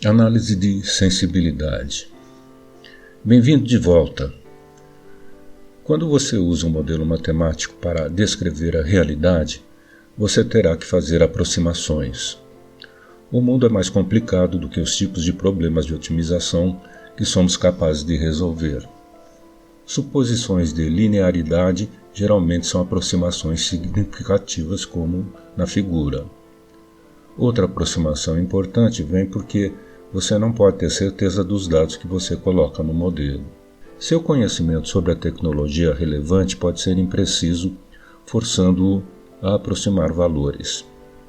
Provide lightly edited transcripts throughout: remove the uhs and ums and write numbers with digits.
Análise de sensibilidade. Bem-vindo de volta. Quando você usa um modelo matemático para descrever a realidade, você terá que fazer aproximações. O mundo é mais complicado do que os tipos de problemas de otimização que somos capazes de resolver. Suposições de linearidade geralmente são aproximações significativas, como na figura. Outra aproximação importante vem porque você não pode ter certeza dos dados que você coloca no modelo. Seu conhecimento sobre a tecnologia relevante pode ser impreciso, forçando-o a aproximar valores.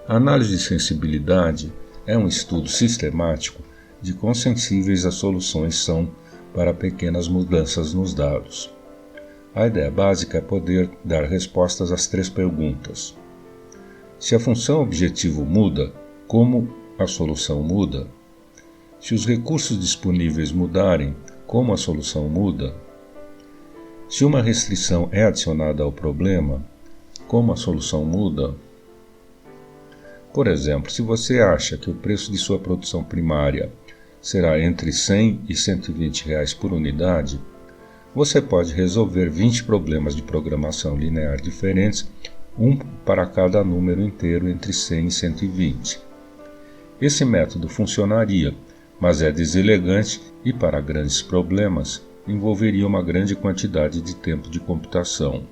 A análise de sensibilidade é um estudo sistemático de quão sensíveis as soluções são para pequenas mudanças nos dados. A ideia básica é poder dar respostas às 3 perguntas. Se a função objetivo muda, como a solução muda? Se os recursos disponíveis mudarem, como a solução muda? Se uma restrição é adicionada ao problema, como a solução muda? Por exemplo, se você acha que o preço de sua produção primária será entre R$100 e R$120 por unidade, você pode resolver 20 problemas de programação linear diferentes, um para cada número inteiro entre 100 e 120. Esse método funcionaria, mas é deselegante e, para grandes problemas, envolveria uma grande quantidade de tempo de computação.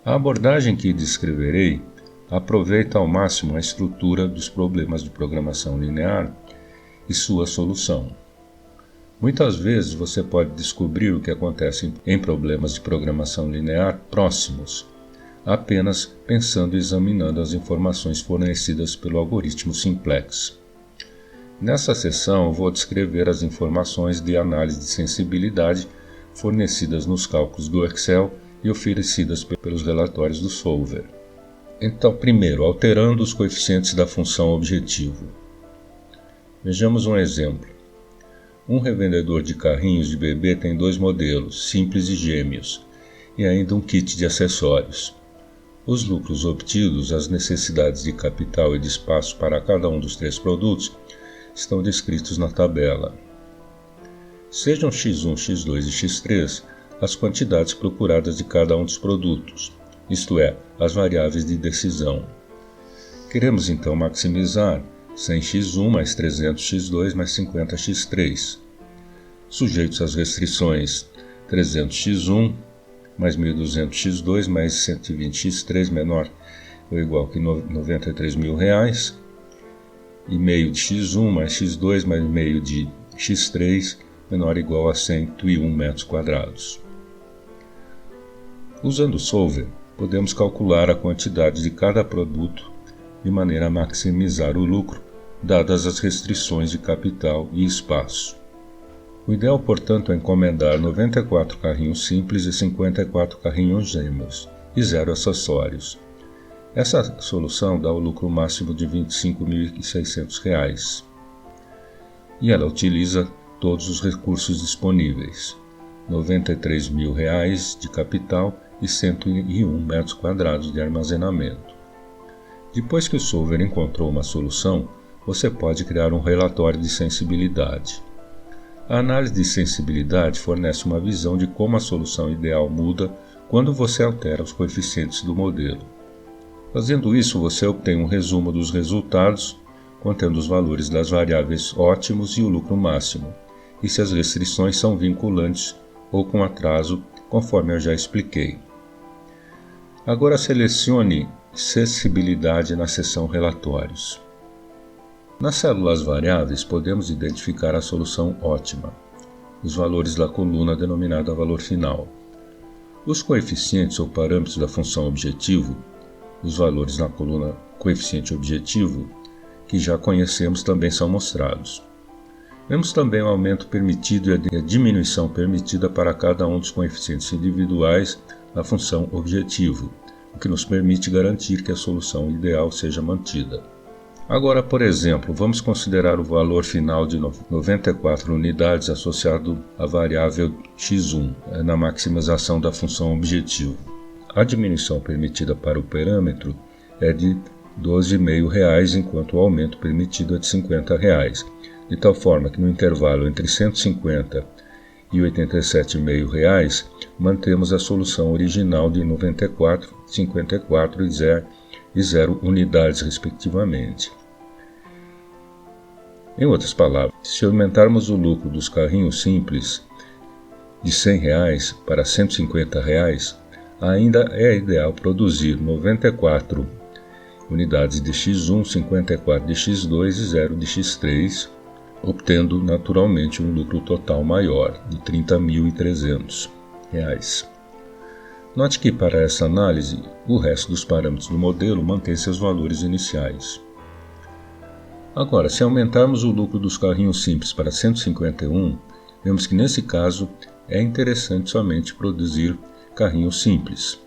A abordagem que descreverei aproveita ao máximo a estrutura dos problemas de programação linear e sua solução. Muitas vezes você pode descobrir o que acontece em problemas de programação linear próximos, apenas pensando e examinando as informações fornecidas pelo algoritmo simplex. Nessa seção, vou descrever as informações de análise de sensibilidade fornecidas nos cálculos do Excel e oferecidas pelos relatórios do Solver. Então, primeiro, alterando os coeficientes da função objetivo. Vejamos um exemplo. Um revendedor de carrinhos de bebê tem 2 modelos, simples e gêmeos, e ainda um kit de acessórios. Os lucros obtidos, as necessidades de capital e de espaço para cada um dos 3 produtos, estão descritos na tabela. Sejam x1, x2 e x3 as quantidades procuradas de cada um dos produtos, isto é, as variáveis de decisão. Queremos então maximizar 100x1 mais 300x2 mais 50x3, sujeitos às restrições 300x1 mais 1200x2 mais 120x3 menor ou igual que R$93.000, e meio de x1 mais x2 mais meio de x3 menor ou igual a 101 metros quadrados. Usando o Solver, podemos calcular a quantidade de cada produto de maneira a maximizar o lucro, dadas as restrições de capital e espaço. O ideal, portanto, é encomendar 94 carrinhos simples e 54 carrinhos gêmeos, e 0 acessórios. Essa solução dá o lucro máximo de R$ 25.600, e ela utiliza todos os recursos disponíveis, R$ 93.000 de capital e 101 metros quadrados de armazenamento. Depois que o Solver encontrou uma solução, você pode criar um relatório de sensibilidade. A análise de sensibilidade fornece uma visão de como a solução ideal muda quando você altera os coeficientes do modelo. Fazendo isso, você obtém um resumo dos resultados, contendo os valores das variáveis ótimos e o lucro máximo, e se as restrições são vinculantes ou com atraso, conforme eu já expliquei. Agora selecione Sensibilidade na seção Relatórios. Nas células variáveis, podemos identificar a solução ótima, os valores da coluna denominada valor final. Os coeficientes ou parâmetros da função objetivo, os valores na coluna coeficiente objetivo, que já conhecemos, também são mostrados. Vemos também o aumento permitido e a diminuição permitida para cada um dos coeficientes individuais da função objetivo, o que nos permite garantir que a solução ideal seja mantida. Agora, por exemplo, vamos considerar o valor final de 94 unidades associado à variável x1 na maximização da função objetivo. A diminuição permitida para o parâmetro é de R$ 12,5, enquanto o aumento permitido é de R$ 50. de tal forma que no intervalo entre 150 e R$ 87,5 mantemos a solução original de 94, 54 e 0 unidades, respectivamente. Em outras palavras, se aumentarmos o lucro dos carrinhos simples de R$ 100 para R$ 150, ainda é ideal produzir 94 unidades de X1, 54 de X2 e 0 de X3, obtendo naturalmente um lucro total maior, de R$ 30.300. Note que para essa análise, o resto dos parâmetros do modelo mantém seus valores iniciais. Agora, se aumentarmos o lucro dos carrinhos simples para 151, vemos que nesse caso é interessante somente produzir carrinhos simples,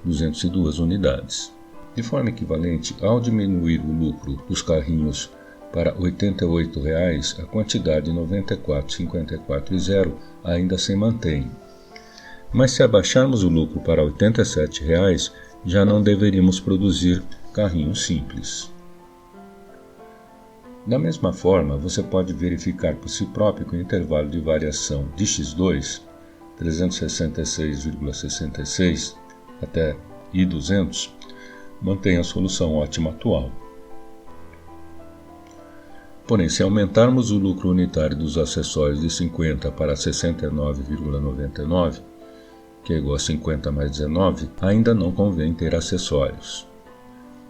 202 unidades. De forma equivalente, ao diminuir o lucro dos carrinhos para R$ 88, a quantidade de 94, 54 e 0 ainda se mantém. Mas se abaixarmos o lucro para R$ 87, já não deveríamos produzir carrinhos simples. Da mesma forma, você pode verificar por si próprio que o intervalo de variação de X2, 366,66 até I200, mantém a solução ótima atual. Porém, se aumentarmos o lucro unitário dos acessórios de 50 para 69,99, que é igual a 50 mais 19, ainda não convém ter acessórios.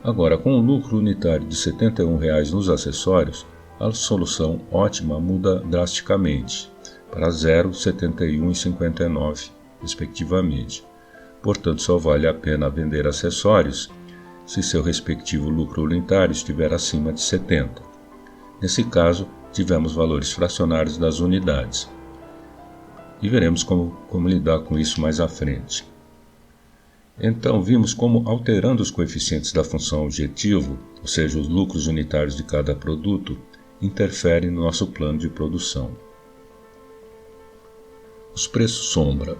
Agora, com o lucro unitário de R$ 71 nos acessórios, a solução ótima muda drasticamente, para 0, 71 e 59, respectivamente. Portanto, só vale a pena vender acessórios se seu respectivo lucro unitário estiver acima de 70. Nesse caso, tivemos valores fracionários das unidades. E veremos como lidar com isso mais à frente. Então, vimos como alterando os coeficientes da função objetivo, ou seja, os lucros unitários de cada produto, interferem no nosso plano de produção. Os preços sombra.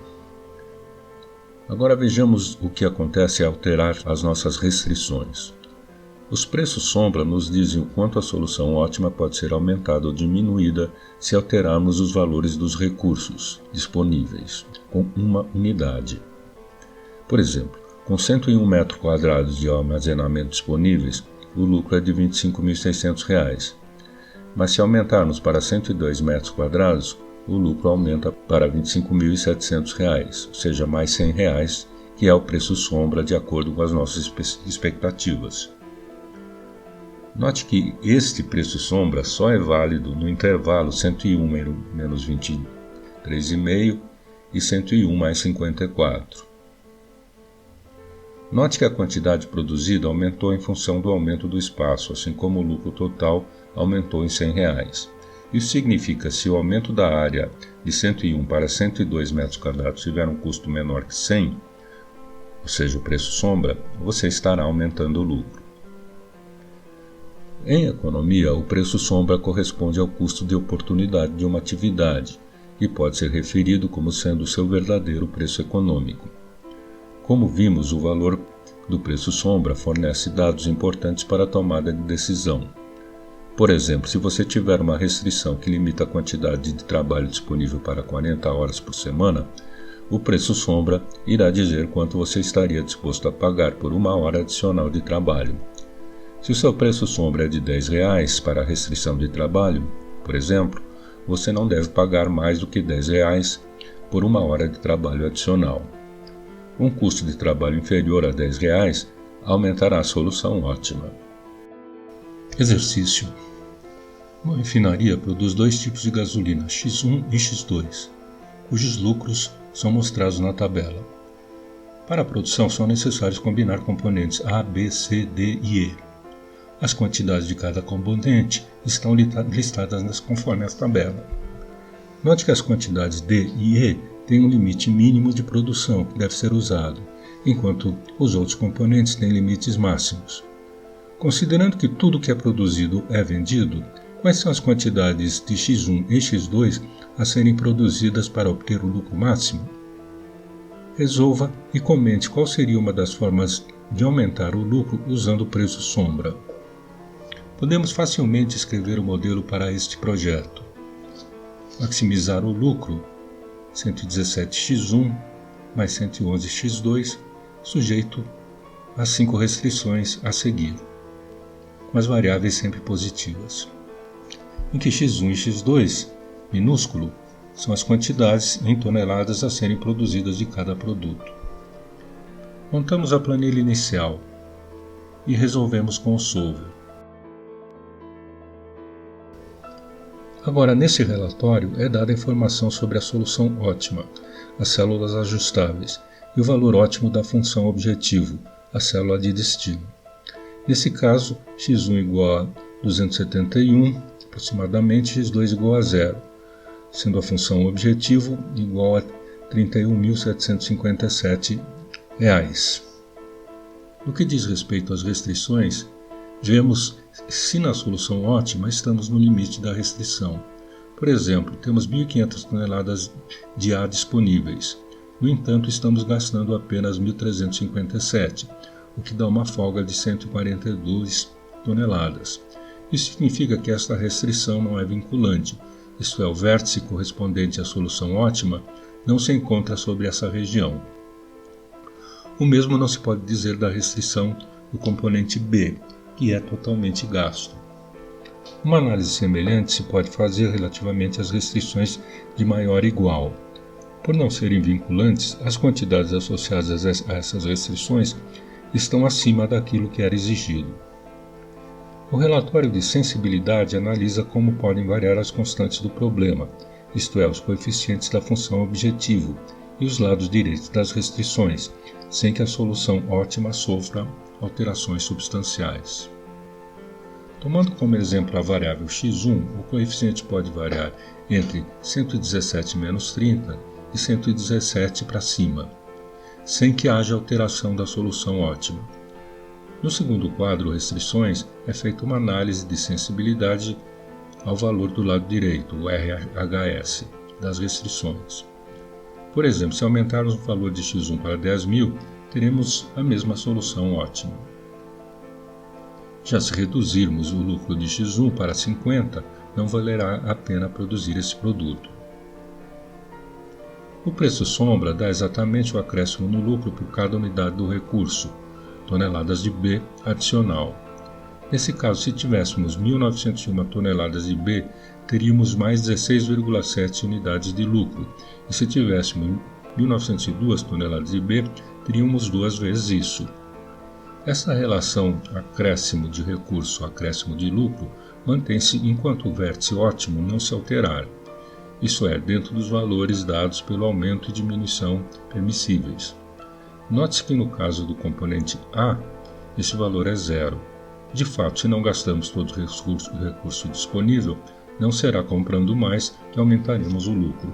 Agora vejamos o que acontece ao alterar as nossas restrições. Os preços sombra nos dizem o quanto a solução ótima pode ser aumentada ou diminuída se alterarmos os valores dos recursos disponíveis com uma unidade. Por exemplo, com 101 metros quadrados de armazenamento disponíveis, o lucro é de R$ 25.600. Mas se aumentarmos para 102 metros quadrados, o lucro aumenta para R$ 25.700, ou seja, mais R$ 100, que é o preço sombra de acordo com as nossas expectativas. Note que este preço sombra só é válido no intervalo 101 menos 23,5 e 101 mais 54. Note que a quantidade produzida aumentou em função do aumento do espaço, assim como o lucro total aumentou em R$ 100. Isso significa que se o aumento da área de 101 para 102 metros quadrados tiver um custo menor que 100, ou seja, o preço sombra, você estará aumentando o lucro. Em economia, o preço sombra corresponde ao custo de oportunidade de uma atividade, que pode ser referido como sendo o seu verdadeiro preço econômico. Como vimos, o valor do preço sombra fornece dados importantes para a tomada de decisão. Por exemplo, se você tiver uma restrição que limita a quantidade de trabalho disponível para 40 horas por semana, o preço sombra irá dizer quanto você estaria disposto a pagar por uma hora adicional de trabalho. Se o seu preço sombra é de R$ 10 para a restrição de trabalho, por exemplo, você não deve pagar mais do que R$ 10 por uma hora de trabalho adicional. Um custo de trabalho inferior a R$ 10 aumentará a solução ótima. Exercício. Uma refinaria produz dois tipos de gasolina, X1 e X2, cujos lucros são mostrados na tabela. Para a produção são necessários combinar componentes A, B, C, D e E. As quantidades de cada componente estão listadas conforme a tabela. Note que as quantidades D e E têm um limite mínimo de produção que deve ser usado, enquanto os outros componentes têm limites máximos. Considerando que tudo que é produzido é vendido, quais são as quantidades de X1 e X2 a serem produzidas para obter o lucro máximo? Resolva e comente qual seria uma das formas de aumentar o lucro usando o preço sombra. Podemos facilmente escrever o modelo para este projeto. Maximizar o lucro, 117x1 mais 111x2, sujeito às 5 restrições a seguir, com as variáveis sempre positivas, em que x1 e x2, minúsculo, são as quantidades em toneladas a serem produzidas de cada produto. Montamos a planilha inicial e resolvemos com o solver. Agora, nesse relatório, é dada a informação sobre a solução ótima, as células ajustáveis, e o valor ótimo da função objetivo, a célula de destino. Nesse caso, x1 igual a 271, aproximadamente, x2 igual a 0, sendo a função objetivo igual a R$ 31.757. No que diz respeito às restrições, vemos se na solução ótima estamos no limite da restrição. Por exemplo, temos 1.500 toneladas de A disponíveis. No entanto, estamos gastando apenas 1.357, o que dá uma folga de 142 toneladas. Isso significa que esta restrição não é vinculante, isto é, o vértice correspondente à solução ótima não se encontra sobre essa região. O mesmo não se pode dizer da restrição do componente B, que é totalmente gasto. Uma análise semelhante se pode fazer relativamente às restrições de maior igual. Por não serem vinculantes, as quantidades associadas a essas restrições estão acima daquilo que era exigido. O relatório de sensibilidade analisa como podem variar as constantes do problema, isto é, os coeficientes da função objetivo e os lados direitos das restrições, sem que a solução ótima sofra alterações substanciais. Tomando como exemplo a variável x1, o coeficiente pode variar entre 117 menos 30 e 117 para cima, sem que haja alteração da solução ótima. No segundo quadro, restrições, é feita uma análise de sensibilidade ao valor do lado direito, o RHS, das restrições. Por exemplo, se aumentarmos o valor de x1 para 10.000, teremos a mesma solução ótima. Já se reduzirmos o lucro de x1 para 50, não valerá a pena produzir esse produto. O preço sombra dá exatamente o acréscimo no lucro por cada unidade do recurso, toneladas de B adicional. Nesse caso, se tivéssemos 1.901 toneladas de B, teríamos mais 16,7 unidades de lucro, e se tivéssemos 1.902 toneladas de B, teríamos 2 vezes isso. Essa relação acréscimo de recurso, acréscimo de lucro, mantém-se enquanto o vértice ótimo não se alterar, isso é, dentro dos valores dados pelo aumento e diminuição permissíveis. Note-se que no caso do componente A, esse valor é 0. De fato, se não gastamos todo o recurso disponível, não será comprando mais que aumentaremos o lucro.